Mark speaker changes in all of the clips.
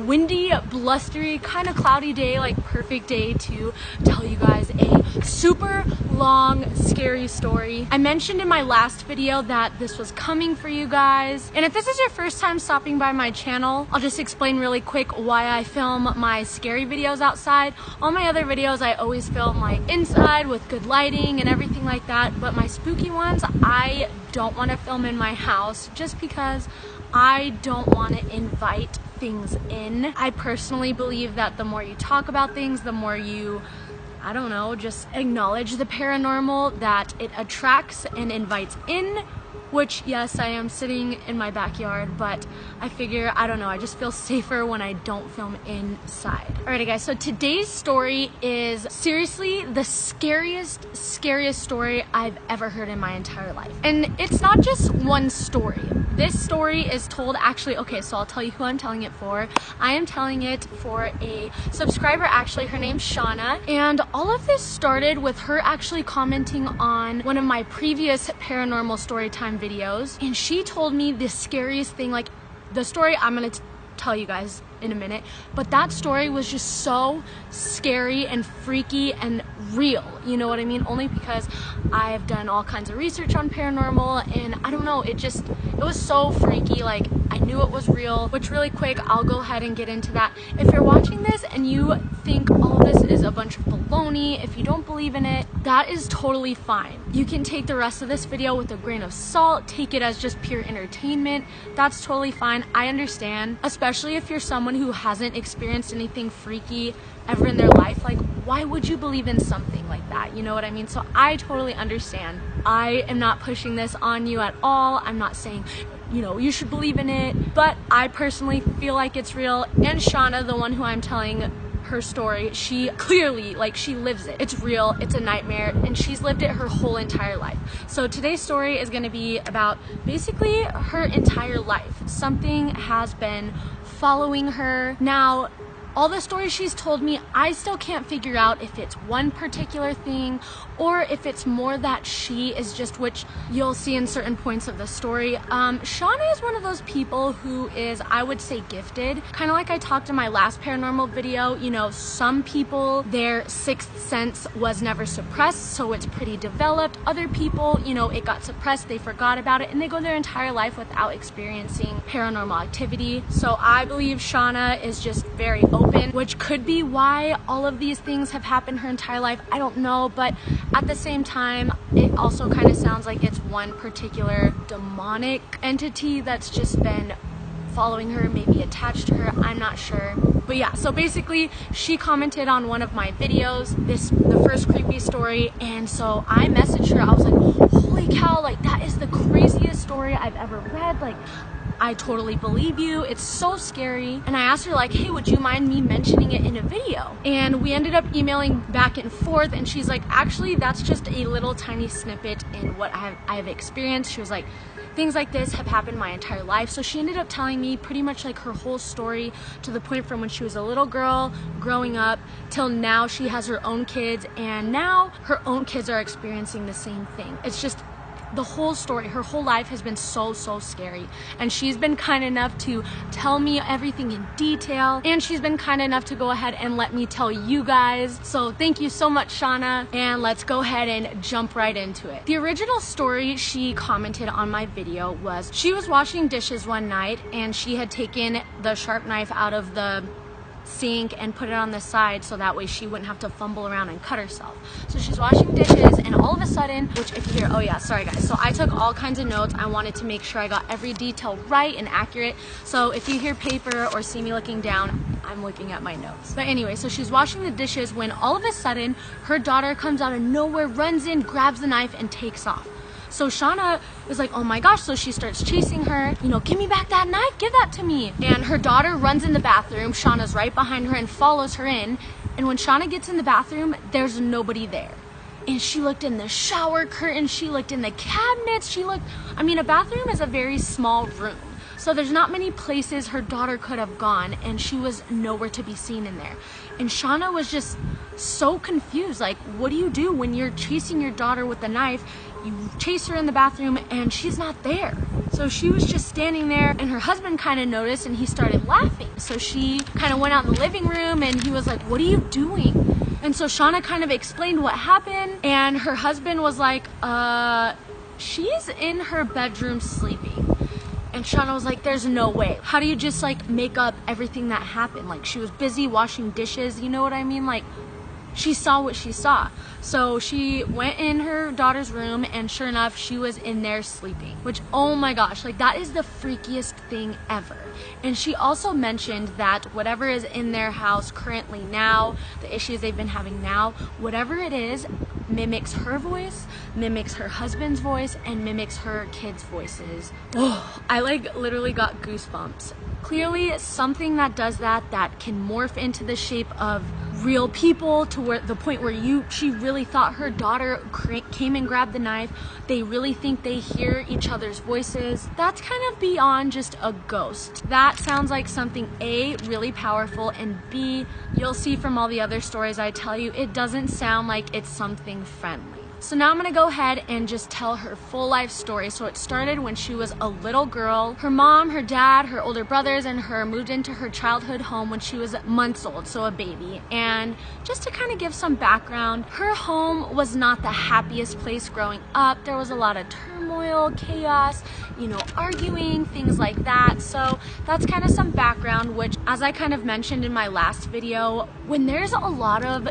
Speaker 1: windy, blustery, kind of cloudy day, like perfect day to tell you guys a super long, scary story. I mentioned in my last video that this was coming for you guys. And if this is your first time stopping by my channel, I'll just explain really quick why I film my scary videos outside. All my other videos, I always film like inside with good lighting and everything like that. But my spooky ones, I don't want to film in my house just because I don't want to invite things in. I personally believe that the more you talk about things, the more you, I don't know, just acknowledge the paranormal, that it attracts and invites in. Which, yes, I am sitting in my backyard, but I figure, I don't know, I just feel safer when I don't film inside. Alrighty guys, so today's story is seriously the scariest story I've ever heard in my entire life. And it's not just one story. This story is told, actually, okay, so I'll tell you who I'm telling it for. I am telling it for a subscriber, actually, her name's Shauna. And all of this started with her actually commenting on one of my previous paranormal storytime videos. And she told me the scariest thing, like the story I'm gonna tell you guys in a minute, but that story was just so scary and freaky and real, you know what I mean? Only because I've done all kinds of research on paranormal, and I don't know, it was so freaky. Like, I knew it was real. Which, really quick, I'll go ahead and get into that. If you're watching this and you think all of this is a bunch of baloney, if you don't believe in it, that is totally fine. You can take the rest of this video with a grain of salt, take it as just pure entertainment. That's totally fine. I understand, especially if you're someone who hasn't experienced anything freaky ever in their life. Like, why would you believe in something like that? You know what I mean? So I totally understand. I am not pushing this on you at all. I'm not saying, you know, you should believe in it, but I personally feel like it's real. And Shauna, the one who I'm telling her story, she clearly, like, she lives it. It's real, it's a nightmare, and she's lived it her whole entire life. So today's story is going to be about basically her entire life. Something has been following her. Now, all the stories she's told me, I still can't figure out if it's one particular thing or if it's more that she is just, which you'll see in certain points of the story. Shauna is one of those people who is, I would say, gifted. Kind of like I talked in my last paranormal video, you know, some people, their sixth sense was never suppressed, so it's pretty developed. Other people, you know, it got suppressed, they forgot about it, and they go their entire life without experiencing paranormal activity. So I believe Shauna is just very open, which could be why all of these things have happened her entire life. I don't know, but at the same time, it also kind of sounds like it's one particular demonic entity that's just been following her, maybe attached to her, I'm not sure. But yeah, so basically she commented on one of my videos, the first creepy story, and so I messaged her. I was like, holy cow, like, that is the craziest story I've ever read. Like, I totally believe you. It's so scary. And I asked her, like, hey, would you mind me mentioning it in a video? And we ended up emailing back and forth, and she's like, actually, that's just a little tiny snippet in what I have experienced. She was like, things like this have happened my entire life. So she ended up telling me pretty much like her whole story, to the point from when she was a little girl growing up till now she has her own kids, and now her own kids are experiencing the same thing. It's just the whole story, her whole life has been so scary. And she's been kind enough to tell me everything in detail, and she's been kind enough to go ahead and let me tell you guys. So thank you so much, Shauna, and let's go ahead and jump right into it. The original story she commented on my video was, she was washing dishes one night and she had taken the sharp knife out of the sink and put it on the side so that way she wouldn't have to fumble around and cut herself. So she's washing dishes, and all of a sudden, which if you hear, oh yeah, sorry guys, so I took all kinds of notes. I wanted to make sure I got every detail right and accurate. So if you hear paper or see me looking down, I'm looking at my notes. But anyway, so she's washing the dishes when all of a sudden her daughter comes out of nowhere, runs in, grabs the knife, and takes off. So Shauna is like, oh my gosh, so she starts chasing her, you know, give me back that knife, give that to me. And her daughter runs in the bathroom, Shauna's right behind her and follows her in. And when Shauna gets in the bathroom, there's nobody there. And she looked in the shower curtain, she looked in the cabinets, I mean, a bathroom is a very small room. So there's not many places her daughter could have gone, and she was nowhere to be seen in there. And Shauna was just so confused. Like, what do you do when you're chasing your daughter with a knife? You chase her in the bathroom and she's not there. So she was just standing there, and her husband kind of noticed, and he started laughing. So she kind of went out in the living room, and he was like, "What are you doing?" And so Shauna kind of explained what happened, and her husband was like, she's in her bedroom sleeping. And Shauna was like, "There's no way. How do you just like make up everything that happened? Like, she was busy washing dishes, you know what I mean? Like, she saw what she saw." So she went in her daughter's room, and sure enough, she was in there sleeping, which, oh my gosh, like that is the freakiest thing ever. And she also mentioned that whatever is in their house currently now, the issues they've been having now, whatever it is, mimics her voice, mimics her husband's voice, and mimics her kids' voices. Oh, I like literally got goosebumps. Clearly something that does that can morph into the shape of real people, to where the point where she really thought her daughter came and grabbed the knife. They really think they hear each other's voices. That's kind of beyond just a ghost. That sounds like something A, really powerful, and B, you'll see from all the other stories I tell you, it doesn't sound like it's something friendly. So now I'm gonna go ahead and just tell her full life story. So it started when she was a little girl. Her mom, her dad, her older brothers, and her moved into her childhood home when she was months old, so a baby. And just to kind of give some background, her home was not the happiest place growing up. There was a lot of turmoil, chaos, arguing, things like that. So that's kind of some background, which, as I kind of mentioned in my last video, when there's a lot of,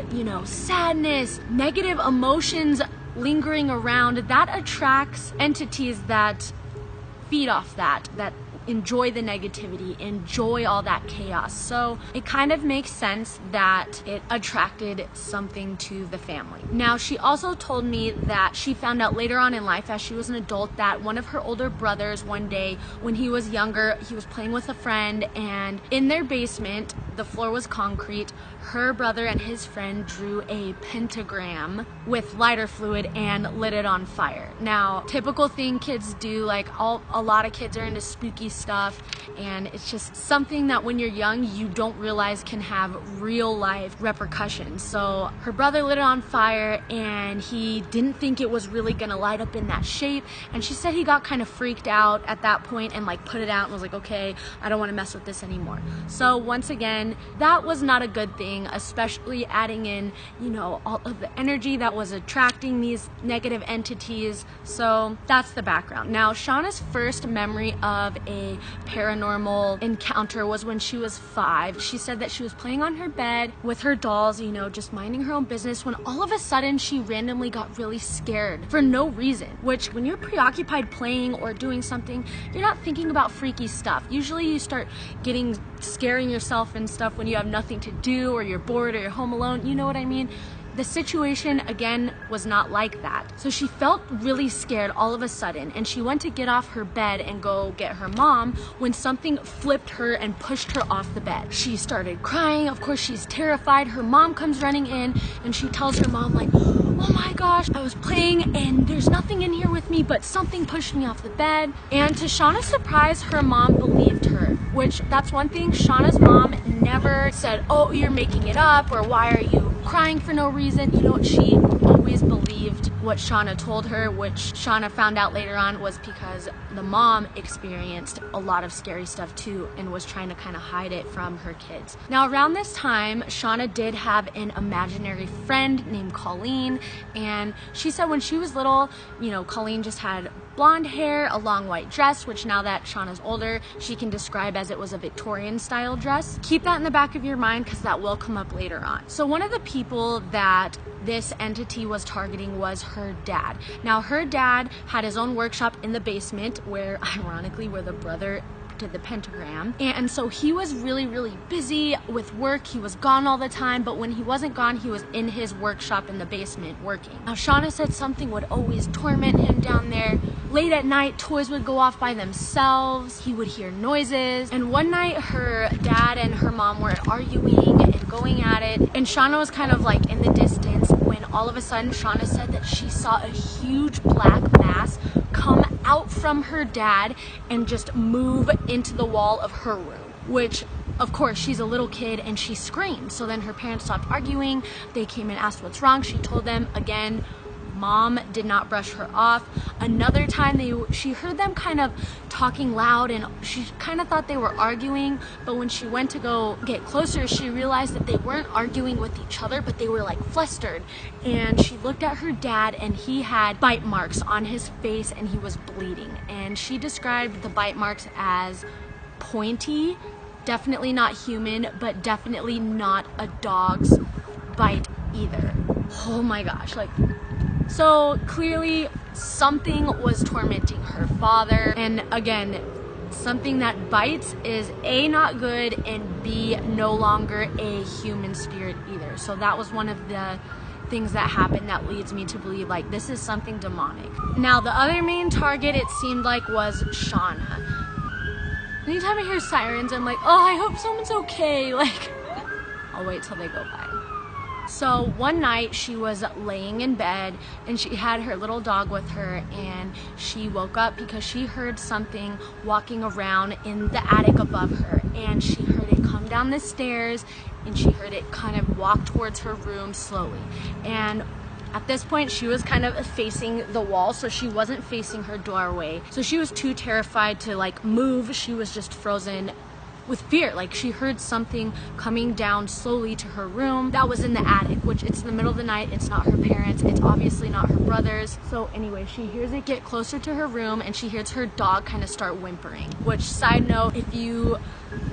Speaker 1: sadness, negative emotions lingering around, that attracts entities that feed off that enjoy the negativity, enjoy all that chaos. So it kind of makes sense that it attracted something to the family. Now, she also told me that she found out later on in life, as she was an adult, that one of her older brothers, one day when he was younger, he was playing with a friend, and in their basement, the floor was concrete. Her brother and his friend drew a pentagram with lighter fluid and lit it on fire. Now, typical thing kids do, like a lot of kids are into spooky stuff, and it's just something that when you're young you don't realize can have real life repercussions. So her brother lit it on fire, and he didn't think it was really gonna light up in that shape, and she said he got kind of freaked out at that point and like put it out and was like, "Okay, I don't want to mess with this anymore." So once again, that was not a good thing, especially adding in all of the energy that was attracting these negative entities. So that's the background. Now, Shauna's first memory of a paranormal encounter was when she was 5. She said that she was playing on her bed with her dolls, just minding her own business, when all of a sudden she randomly got really scared for no reason, which when you're preoccupied playing or doing something, you're not thinking about freaky stuff. Usually you start scaring yourself and stuff when you have nothing to do, or you're bored, or you're home alone, you know what I mean? The situation, again, was not like that. So she felt really scared all of a sudden, and she went to get off her bed and go get her mom when something flipped her and pushed her off the bed. She started crying. Of course, she's terrified. Her mom comes running in, and she tells her mom, like, "Oh my gosh, I was playing and there's nothing in here with me, but something pushed me off the bed." And to Shauna's surprise, her mom believed her, which that's one thing. Shauna's mom never said, "Oh, you're making it up," or "Why are you crying for no reason?" She always believed what Shauna told her, which Shauna found out later on was because the mom experienced a lot of scary stuff too and was trying to kind of hide it from her kids. Now, around this time, Shauna did have an imaginary friend named Colleen, and she said when she was little, Colleen just had blonde hair, a long white dress, which now that Shauna's older, she can describe as it was a Victorian style dress. Keep that in the back of your mind because that will come up later on. So one of the people that this entity was targeting was her dad. Now, her dad had his own workshop in the basement where, ironically, where the brother did the pentagram. And so he was really, really busy with work. He was gone all the time, but when he wasn't gone, he was in his workshop in the basement working. Now, Shauna said something would always torment him down there. Late at night, toys would go off by themselves. He would hear noises. And one night, her dad and her mom were arguing and going at it. And Shauna was kind of like in the distance when all of a sudden, Shauna said that she saw a huge black mass come out from her dad and just move into the wall of her room, which, of course, she's a little kid and she screamed. So then her parents stopped arguing. They came and asked what's wrong. She told them, again, mom did not brush her off. Another time she heard them kind of talking loud, and she kind of thought they were arguing, but when she went to go get closer, she realized that they weren't arguing with each other, but they were like flustered. And she looked at her dad, and he had bite marks on his face and he was bleeding. And she described the bite marks as pointy, definitely not human, but definitely not a dog's bite either. Oh my gosh, like, so clearly something was tormenting her father. And again, something that bites is A, not good, and B, no longer a human spirit either. So that was one of the things that happened that leads me to believe like this is something demonic. Now the other main target, it seemed like, was Shauna. Anytime I hear sirens, I'm like, oh, I hope someone's okay. Like, I'll wait till they go by. So one night she was laying in bed and she had her little dog with her, and she woke up because she heard something walking around in the attic above her, and she heard it come down the stairs, and she heard it kind of walk towards her room slowly. And at this point, she was kind of facing the wall, so she wasn't facing her doorway. So she was too terrified to like move. She was just frozen with fear. Like, she heard something coming down slowly to her room that was in the attic, which it's in the middle of the night. It's not her parents. It's obviously not her brothers. So anyway, she hears it get closer to her room, and she hears her dog kind of start whimpering, which, side note, if you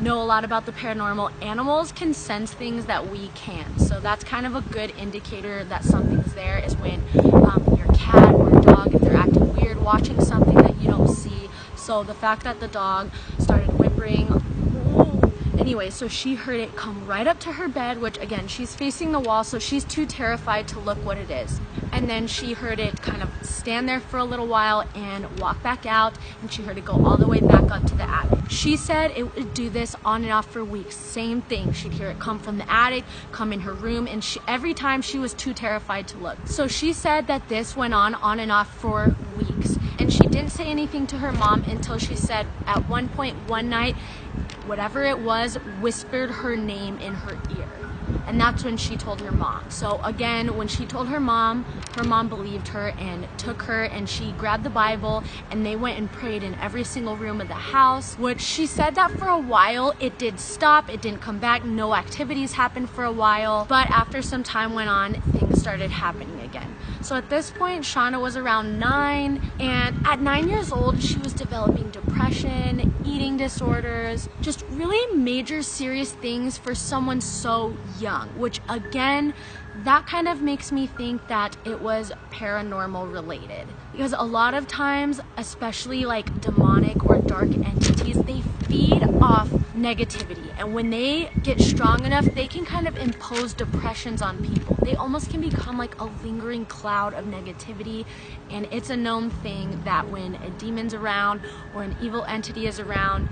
Speaker 1: know a lot about the paranormal, animals can sense things that we can't. So that's kind of a good indicator that something's there, is when your cat or dog, if they're acting weird, watching something that you don't see. So the fact that the dog started whimpering, anyway, so she heard it come right up to her bed, which again, she's facing the wall, so she's too terrified to look what it is. And then she heard it kind of stand there for a little while and walk back out, and she heard it go all the way back up to the attic. She said it would do this on and off for weeks. Same thing. She'd hear it come from the attic, come in her room, and every time she was too terrified to look. So she said that this went on and off for weeks. And she didn't say anything to her mom until she said at one point one night, whatever it was whispered her name in her ear. And that's when she told her mom. So again, when she told her mom believed her and took her, and she grabbed the Bible, and they went and prayed in every single room of the house, which she said that for a while it did stop, it didn't come back, no activities happened for a while, but after some time went on, things started happening again. So at this point, Shauna was around 9, and at 9 years old, she was developing depression, eating disorders, just really major serious things for someone so young, which again, that kind of makes me think that it was paranormal related. Because a lot of times, especially like demonic or dark entities, they feed off negativity. And when they get strong enough, they can kind of impose depressions on people. They almost can become like a lingering cloud of negativity. And it's a known thing that when a demon's around or an evil entity is around,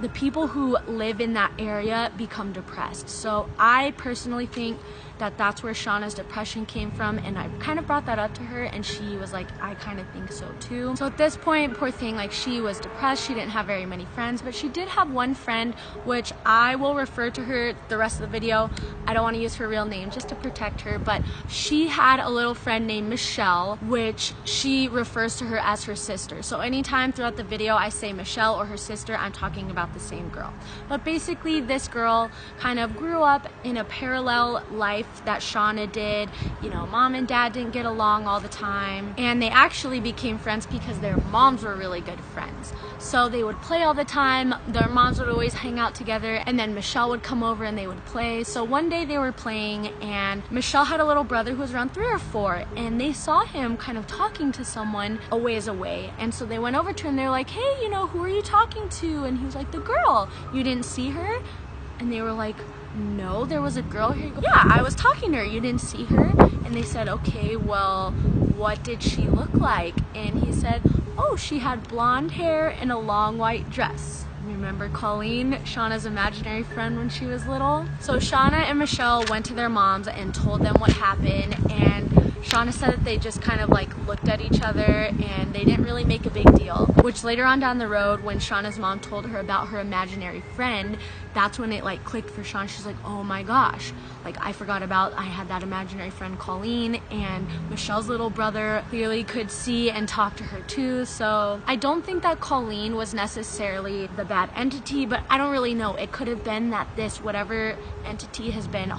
Speaker 1: the people who live in that area become depressed. So I personally think that that's where Shauna's depression came from, and I kind of brought that up to her, and she was like, I kind of think so too. So at this point, poor thing, like, she was depressed. She didn't have very many friends, but she did have one friend, which I will refer to her the rest of the video. I don't want to use her real name just to protect her, but she had a little friend named Michelle, which she refers to her as her sister. So anytime throughout the video I say Michelle or her sister, I'm talking about the same girl. But basically, this girl kind of grew up in a parallel life that Shauna did. You know, mom and dad didn't get along all the time, and they actually became friends because their moms were really good friends. So they would play all the time. Their moms would always hang out together, and then Michelle would come over and they would play. So one day they were playing, and Michelle had a little brother who was around 3 or 4, and they saw him kind of talking to someone a ways away. And so they went over to him. They're like, hey, you know, who are you talking to? And he was like, the girl. You didn't see her? And they were like, no, there was a girl here. Yeah, I was talking to her. You didn't see her? And they said, okay, well, what did she look like? And he said, oh, she had blonde hair and a long white dress. Remember Colleen, Shauna's imaginary friend, when she was little? So Shauna and Michelle went to their moms and told them what happened, and Shauna said that they just kind of like looked at each other and they didn't really make a big deal, which later on down the road when Shauna's mom told her about her imaginary friend, that's when it like clicked for Shauna. She's like, oh my gosh, like I forgot about, I had that imaginary friend Colleen, and Michelle's little brother clearly could see and talk to her too. So I don't think that Colleen was necessarily the bad entity, but I don't really know. It could have been that this whatever entity has been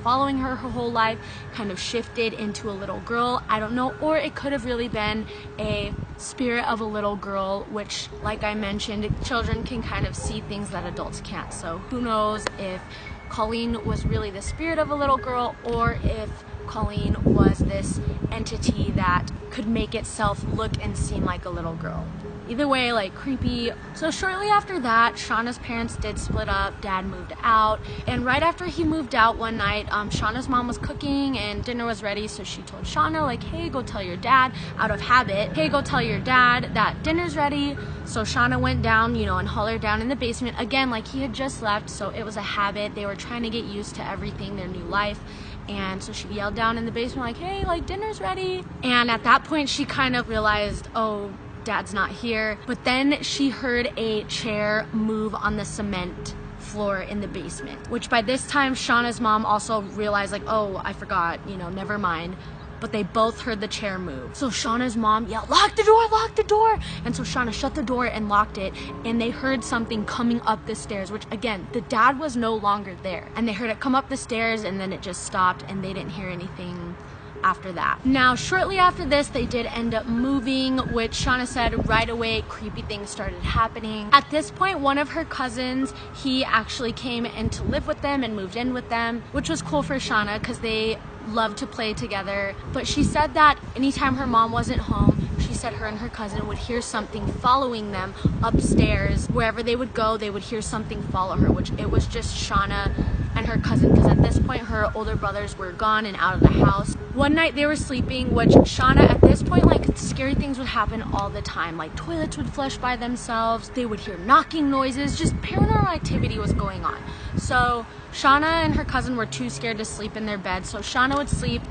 Speaker 1: following her whole life kind of shifted into a little girl. I don't know. Or it could have really been a spirit of a little girl, which, like I mentioned, children can kind of see things that adults can't. So who knows if Colleen was really the spirit of a little girl, or if Colleen was this entity that could make itself look and seem like a little girl. Either way, like, creepy. So shortly after that, Shauna's parents did split up. Dad moved out, and right after he moved out one night, Shauna's mom was cooking and dinner was ready, so she told Shauna, like, hey, go tell your dad, out of habit, hey, go tell your dad that dinner's ready. So Shauna went down, you know, and hollered down in the basement again, like he had just left, so it was a habit. They were trying to get used to everything, their new life. And so she yelled down in the basement, like, hey, like, dinner's ready. And at that point, she kind of realized, oh, Dad's not here. But then she heard a chair move on the cement floor in the basement, which by this time Shauna's mom also realized, like, oh, I forgot, you know, never mind. But they both heard the chair move. So Shauna's mom yelled, lock the door, lock the door. And so Shauna shut the door and locked it, and they heard something coming up the stairs, which again, the dad was no longer there. And they heard it come up the stairs, and then it just stopped, and they didn't hear anything after that. Now, shortly after this, they did end up moving, which Shauna said right away, creepy things started happening. At this point, one of her cousins, he actually came in to live with them and moved in with them, which was cool for Shauna because they loved to play together. But she said that anytime her mom wasn't home, she said her and her cousin would hear something following them upstairs. Wherever they would go, they would hear something follow her, which it was just Shauna and her cousin, because at this point her older brothers were gone and out of the house. One night they were sleeping, which Shauna at this point, like, scary things would happen all the time. Like, toilets would flush by themselves, they would hear knocking noises, just paranormal activity was going on. So Shauna and her cousin were too scared to sleep in their bed, so Shauna would sleep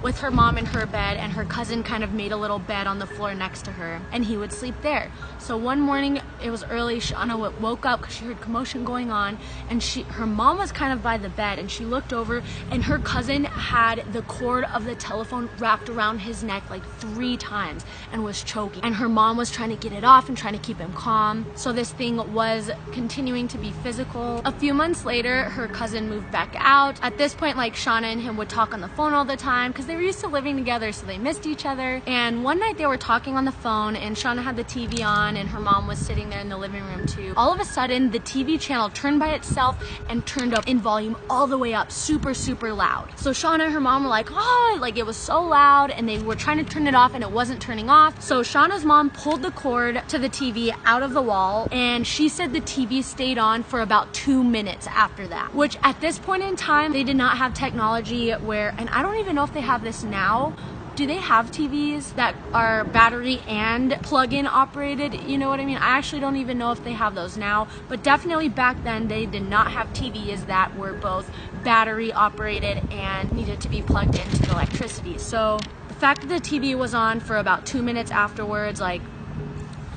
Speaker 1: with her mom in her bed, and her cousin kind of made a little bed on the floor next to her, and he would sleep there. So one morning, it was early, Shauna woke up because she heard commotion going on, and her mom was kind of by the bed, and she looked over, and her cousin had the cord of the telephone wrapped around his neck like 3 times and was choking, and her mom was trying to get it off and trying to keep him calm. So this thing was continuing to be physical. A few months later, her cousin moved back out. At this point, like, Shauna and him would talk on the phone all the time because they were used to living together, so they missed each other. And one night they were talking on the phone, and Shauna had the TV on, and her mom was sitting there in the living room too. All of a sudden, the TV channel turned by itself and turned up in volume all the way up, super, super loud. So Shauna and her mom were like, oh, like, it was so loud, and they were trying to turn it off, and it wasn't turning off. So Shauna's mom pulled the cord to the TV out of the wall, and she said the TV stayed on for about 2 minutes after that, which at this point in time, they did not have technology where, and I don't even know if they have this now. Do they have TVs that are battery and plug-in operated? You know what I mean? I actually don't even know if they have those now, but definitely back then they did not have TVs that were both battery operated and needed to be plugged into the electricity. So the fact that the TV was on for about 2 minutes afterwards, like,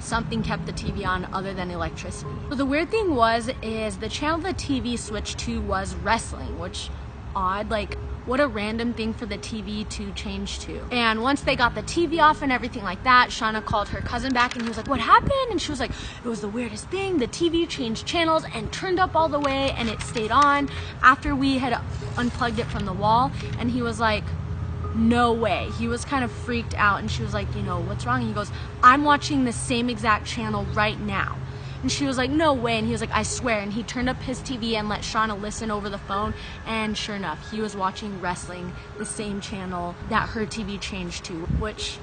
Speaker 1: something kept the TV on other than electricity. So the weird thing is the channel the TV switched to was wrestling, which odd, like, what a random thing for the TV to change to. And once they got the TV off and everything like that, Shauna called her cousin back, and he was like, what happened? And she was like, it was the weirdest thing. The TV changed channels and turned up all the way, and it stayed on after we had unplugged it from the wall. And he was like, no way. He was kind of freaked out, and she was like, you know, what's wrong? And he goes, I'm watching the same exact channel right now. And she was like, no way. And he was like, I swear. And he turned up his TV and let Shauna listen over the phone. And sure enough, he was watching wrestling, the same channel that her TV changed to, which,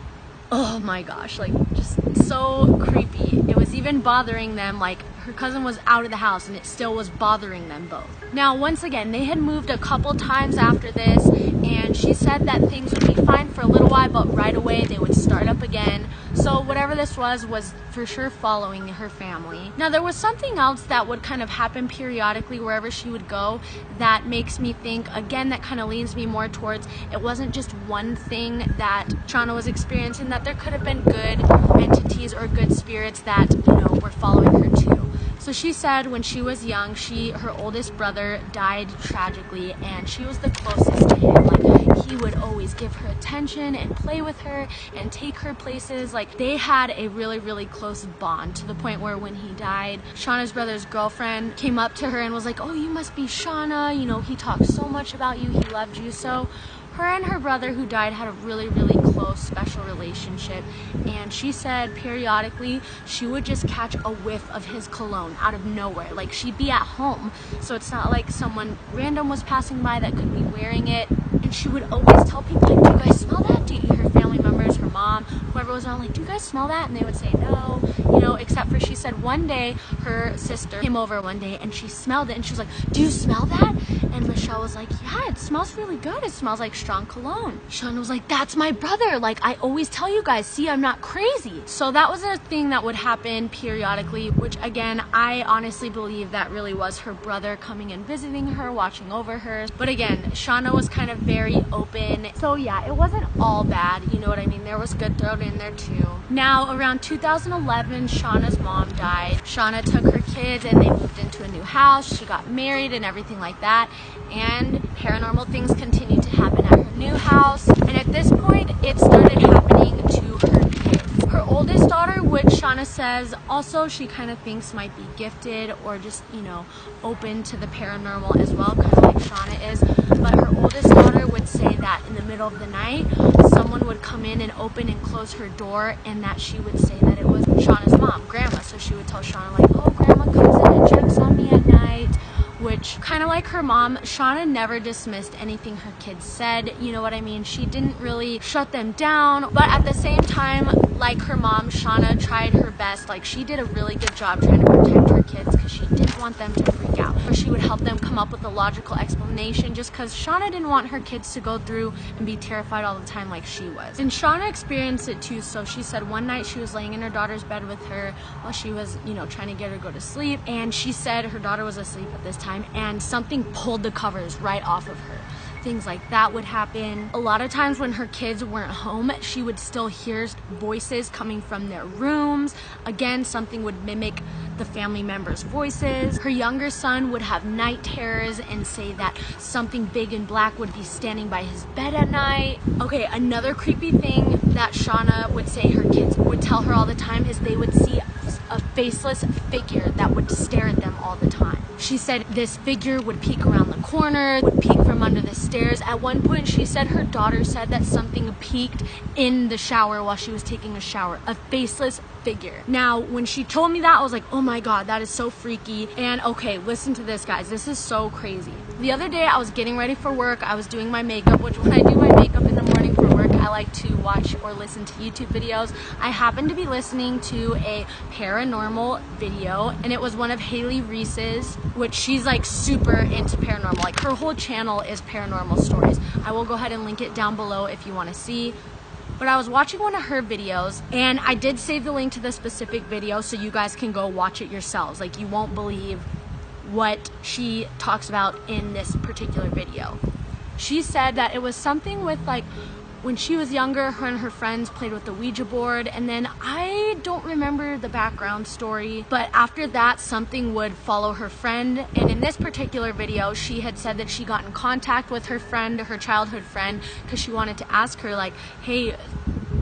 Speaker 1: oh my gosh, like, just so creepy. It was even bothering them, like, her cousin was out of the house and it still was bothering them both. Now, once again, they had moved a couple times after this, and she said that things would be fine for a little while, but right away they would start up again. So whatever this was for sure following her family. Now there was something else that would kind of happen periodically wherever she would go that makes me think, again, that kind of leans me more towards it wasn't just one thing that Shauna was experiencing, that there could have been good entities or good spirits that, were following her too. So she said when she was young, her oldest brother died tragically, and she was the closest to him. Like, he would always give her attention and play with her and take her places. Like, they had a really, really close bond, to the point where when he died, Shauna's brother's girlfriend came up to her and was like, "Oh, you must be Shauna. He talked so much about you. He loved you." So her and her brother who died had a really, really close, special relationship, and she said periodically she would just catch a whiff of his cologne out of nowhere. Like, she'd be at home, so it's not like someone random was passing by that could be wearing it, and she would always tell people, like, "Do you guys smell that?" Her family members, her mom, whoever was around, like, "Do you guys smell that?" And they would say no, except for, she said one day her sister came over one day and she smelled it, and she was like, "Do you smell that?" And Michelle was like, "Yeah, it smells really good. It smells like strong cologne." Shauna was like, "That's my brother. Like, I always tell you guys, see, I'm not crazy." So that was a thing that would happen periodically, which, again, I honestly believe that really was her brother coming and visiting her, watching over her. But again, Shauna was kind of very open. So yeah, it wasn't all bad, you know what I mean? There was good thrown in there too. Now, around 2011, Shauna's mom died. Shauna took her kids and they moved into a new house. She got married and everything like that. And paranormal things continued to happen at her new house. And at this point, it started happening to her kids. Her oldest daughter, which Shauna says also she kind of thinks might be gifted or just, open to the paranormal as well, kind of like Shauna is. But her oldest daughter would say that in the middle of the night, someone would come in and open and close her door, and that she would say that it was Shauna's mom, Grandma. So she would tell Shauna, like, "Oh, Grandma comes in and checks on me at night," which, kind of like her mom, Shauna never dismissed anything her kids said, you know what I mean? She didn't really shut them down, but at the same time, like her mom, Shauna tried her best. Like, she did a really good job trying to protect her kids because she didn't want them to freak out. Or she would help them come up with a logical explanation, just because Shauna didn't want her kids to go through and be terrified all the time like she was. And Shauna experienced it too. So she said one night she was laying in her daughter's bed with her while she was, trying to get her to go to sleep. And she said her daughter was asleep at this time, and something pulled the covers right off of her. Things like that would happen. A lot of times when her kids weren't home, she would still hear voices coming from their rooms. Again, something would mimic the family members' voices. Her younger son would have night terrors and say that something big and black would be standing by his bed at night. Okay, another creepy thing that Shauna would say her kids would tell her all the time is they would see a faceless figure that would stare at them all the time. She said this figure would peek around the corner, would peek from under the stairs. At one point, she said her daughter said that something peeked in the shower while she was taking a shower. A faceless figure. Now, when she told me that, I was like, oh my God, that is so freaky. And okay, listen to this, guys. This is so crazy. The other day, I was getting ready for work. I was doing my makeup, which when I do my makeup in the morning for work, I like to watch or listen to YouTube videos. I happened to be listening to a paranormal video, and it was one of Haley Reese's, which she's like super into paranormal. Like, her whole channel is paranormal stories. I will go ahead and link it down below if you want to see. But I was watching one of her videos, and I did save the link to the specific video so you guys can go watch it yourselves. Like, you won't believe what she talks about in this particular video. She said that it was something with, like, when she was younger, her and her friends played with the Ouija board, and then I don't remember the background story, but after that, something would follow her friend. And in this particular video, she had said that she got in contact with her friend, her childhood friend, because she wanted to ask her, like, hey,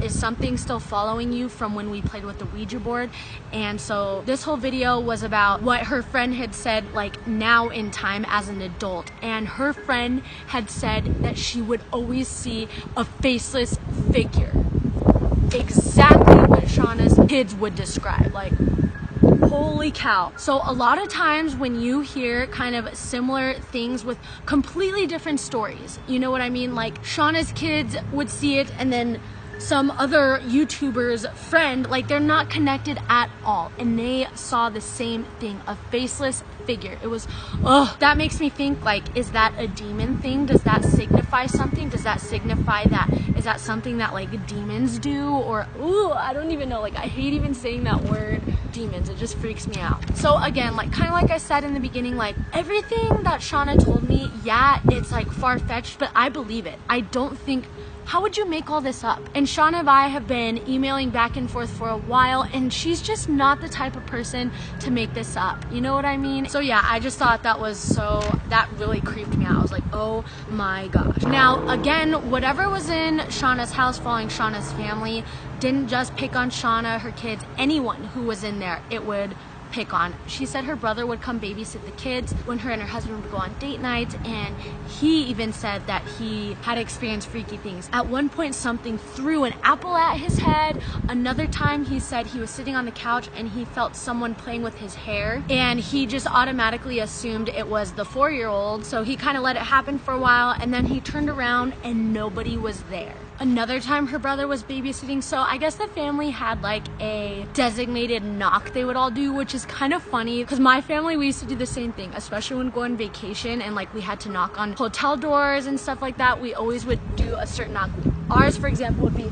Speaker 1: is something still following you from when we played with the Ouija board? And so this whole video was about what her friend had said, like, now in time as an adult. And her friend had said that she would always see a faceless figure. Exactly what Shauna's kids would describe. Like, holy cow. So a lot of times when you hear kind of similar things with completely different stories, you know what I mean? Like, Shauna's kids would see it, and then some other YouTuber's friend, like, they're not connected at all, and they saw the same thing, a faceless figure. It was, that makes me think, like, is that a demon thing? Does that signify something? Does that signify that, is is that something that like demons do? Or, ooh, I don't even know. Like, I hate even saying that word, demons. It just freaks me out. So again, like, kind of like I said in the beginning, like, everything that Shauna told me, yeah, it's like far-fetched, but I believe it. I don't think, how would you make all this up? And Shauna and I have been emailing back and forth for a while, and she's just not the type of person to make this up. You know what I mean? So yeah, I just thought that really creeped me out. I was like, oh my gosh. Now, again, whatever was in Shauna's house following Shauna's family didn't just pick on Shauna, her kids, anyone who was in there, it would pick on. She said her brother would come babysit the kids when her and her husband would go on date nights, and he even said that he had experienced freaky things. At one point, something threw an apple at his head. Another time, he said he was sitting on the couch and he felt someone playing with his hair, and he just automatically assumed it was the 4-year-old. So he kind of let it happen for a while, and then he turned around and nobody was there. Another time her brother was babysitting, so I guess the family had like a designated knock they would all do, which is kind of funny because my family, we used to do the same thing, especially when going on vacation and like we had to knock on hotel doors and stuff like that. We always would do a certain knock. Ours, for example, would be,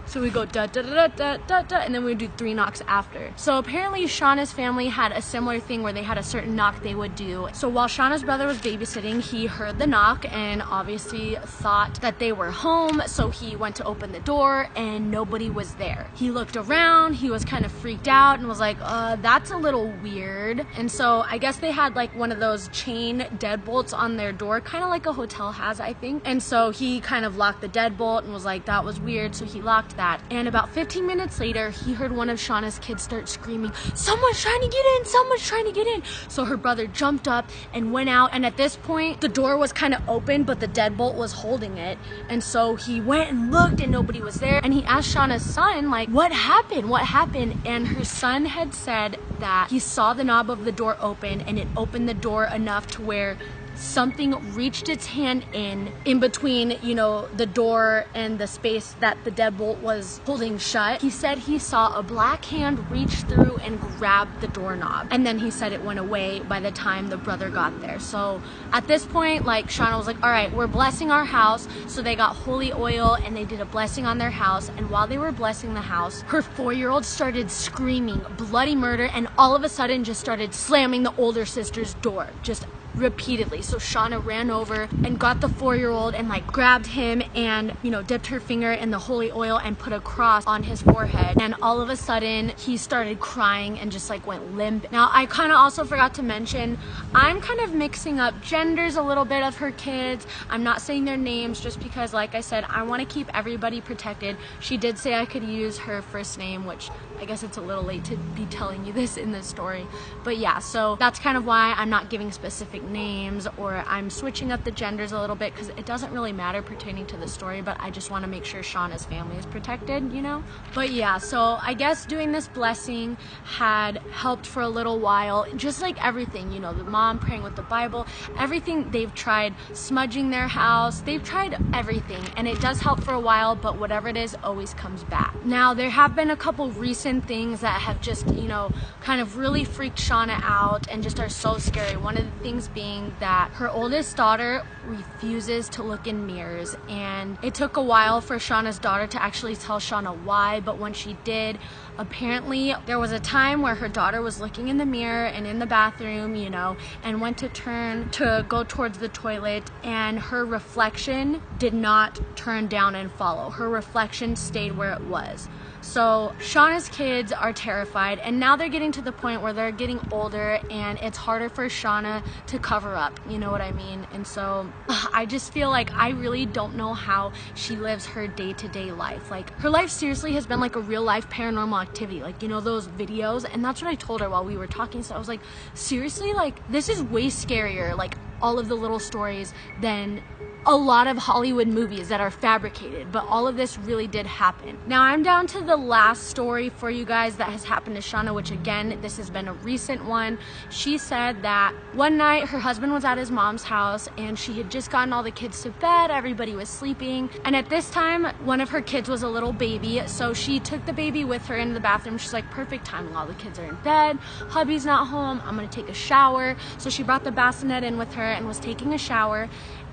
Speaker 1: so we go da da da da da da, and then we would do 3 knocks after. So apparently Shauna's family had a similar thing where they had a certain knock they would do. So while Shauna's brother was babysitting, he heard the knock and obviously thought that they were home. So he went to open the door and nobody was there. He looked around, he was kind of freaked out and was like, that's a little weird. And so I guess they had like one of those chain deadbolts on their door, kind of like a hotel has, I think. And so he kind of locked the deadbolt and was like, that was weird. So he locked that. And about 15 minutes later, he heard one of Shauna's kids start screaming, someone's trying to get in, someone's trying to get in. So her brother jumped up and went out, and at this point the door was kind of open, but the deadbolt was holding it. And so he went and looked and nobody was there, and he asked Shauna's son, like, what happened? And her son had said that he saw the knob of the door open, and it opened the door enough to where something reached its hand in between, you know, the door and the space that the deadbolt was holding shut. He said he saw a black hand reach through and grab the doorknob, and then he said it went away by the time the brother got there. So at this point, like, Shauna was like, all right, we're blessing our house. So they got holy oil and they did a blessing on their house, and while they were blessing the house, her 4-year-old started screaming bloody murder, and all of a sudden just started slamming the older sister's door, just repeatedly. So Shauna ran over and got the 4-year-old and like grabbed him and, you know, dipped her finger in the holy oil and put a cross on his forehead, and all of a sudden he started crying and just like went limp. Now I kind of also forgot to mention, I'm kind of mixing up genders a little bit of her kids. I'm not saying their names just because, like I said, I want to keep everybody protected. She did say I could use her first name, which I guess it's a little late to be telling you this in this story, but yeah, so that's kind of why I'm not giving specific names, or I'm switching up the genders a little bit because it doesn't really matter pertaining to the story, but I just want to make sure Shauna's family is protected, you know? But yeah, so I guess doing this blessing had helped for a little while, just like everything, you know, the mom praying with the Bible, everything. They've tried smudging their house, they've tried everything, and it does help for a while, but whatever it is always comes back. Now there have been a couple recent things that have just, you know, kind of really freaked Shauna out and just are so scary. One of the things being that her oldest daughter refuses to look in mirrors, and it took a while for Shauna's daughter to actually tell Shauna why, but when she did, apparently there was a time where her daughter was looking in the mirror and in the bathroom, you know, and went to turn to go towards the toilet, and her reflection did not turn down and follow. Her reflection stayed where it was. So Shauna's kids are terrified, and now they're getting to the point where they're getting older and it's harder for Shauna to cover up, you know what I mean? And so I just feel like I really don't know how she lives her day-to-day life. Like, her life seriously has been like a real life paranormal activity, like, you know, those videos. And that's what I told her while we were talking. So I was like, seriously, like, this is way scarier, like all of the little stories, than a lot of Hollywood movies that are fabricated, but all of this really did happen. Now I'm down to the last story for you guys that has happened to Shauna, which again, this has been a recent one. She said that one night her husband was at his mom's house and she had just gotten all the kids to bed, everybody was sleeping, and at this time one of her kids was a little baby, so she took the baby with her into the bathroom. She's like, perfect timing, all the kids are in bed, hubby's not home, I'm gonna take a shower. So she brought the bassinet in with her and was taking a shower.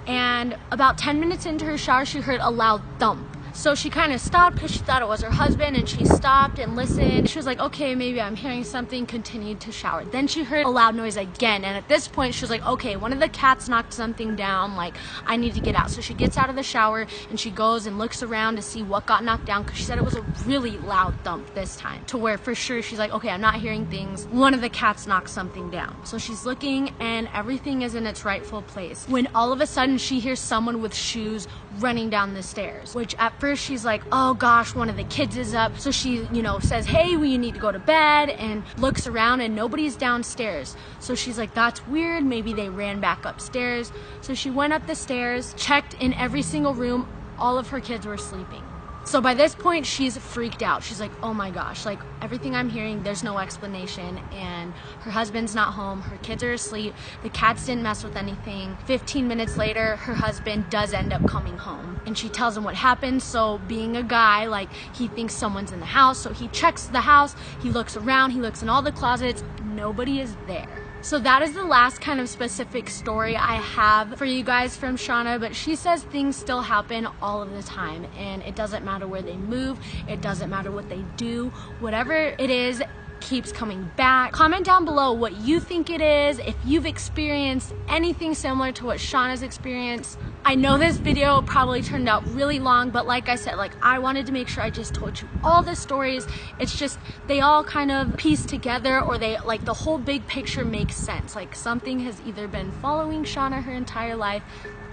Speaker 1: And about 10 minutes into her shower, she heard a loud thump. So she kind of stopped because she thought it was her husband, and she stopped and listened. She was like, okay, maybe I'm hearing something, continued to shower. Then she heard a loud noise again, and at this point she was like, okay, one of the cats knocked something down, like I need to get out. So she gets out of the shower and she goes and looks around to see what got knocked down, because she said it was a really loud thump this time, to where for sure she's like, okay, I'm not hearing things, one of the cats knocked something down. So she's looking and everything is in its rightful place, when all of a sudden she hears someone with shoes running down the stairs, which at first she's like, oh gosh, one of the kids is up. So she, says, hey, we need to go to bed, and looks around and nobody's downstairs. So she's like, that's weird, maybe they ran back upstairs. So she went up the stairs, checked in every single room, all of her kids were sleeping. So by this point, she's freaked out. She's like, oh my gosh, like everything I'm hearing, there's no explanation, and her husband's not home, her kids are asleep, the cats didn't mess with anything. 15 minutes later, her husband does end up coming home, and she tells him what happened. So being a guy, like, he thinks someone's in the house, so he checks the house, he looks around, he looks in all the closets, nobody is there. So that is the last kind of specific story I have for you guys from Shauna, but she says things still happen all of the time, and it doesn't matter where they move, it doesn't matter what they do, whatever it is keeps coming back. Comment down below what you think it is, if you've experienced anything similar to what Shauna's experienced. I know this video probably turned out really long, but like I said, like, I wanted to make sure I just told you all the stories. It's just, they all kind of piece together, or they, like, the whole big picture makes sense. Like, something has either been following Shauna her entire life,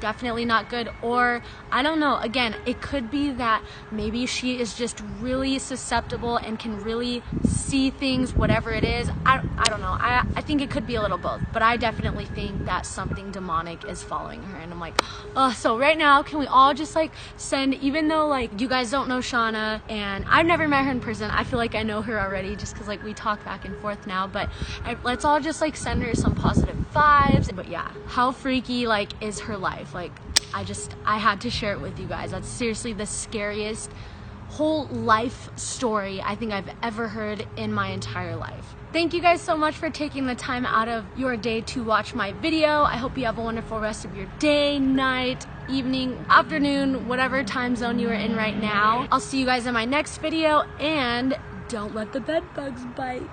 Speaker 1: definitely not good, or I don't know, again, it could be that maybe she is just really susceptible and can really see things, whatever it is. I don't know. I think it could be a little both, but I definitely think that something demonic is following her, and I'm like, so right now, can we all just like send, even though like you guys don't know Shauna and I've never met her in person, I feel like I know her already just because like we talk back and forth now, but let's all just like send her some positive vibes. But yeah, how freaky like is her life? Like, I had to share it with you guys. That's seriously the scariest whole life story I think I've ever heard in my entire life. Thank you guys so much for taking the time out of your day to watch my video. I hope you have a wonderful rest of your day, night, evening, afternoon, whatever time zone you are in right now. I'll see you guys in my next video, and don't let the bed bugs bite.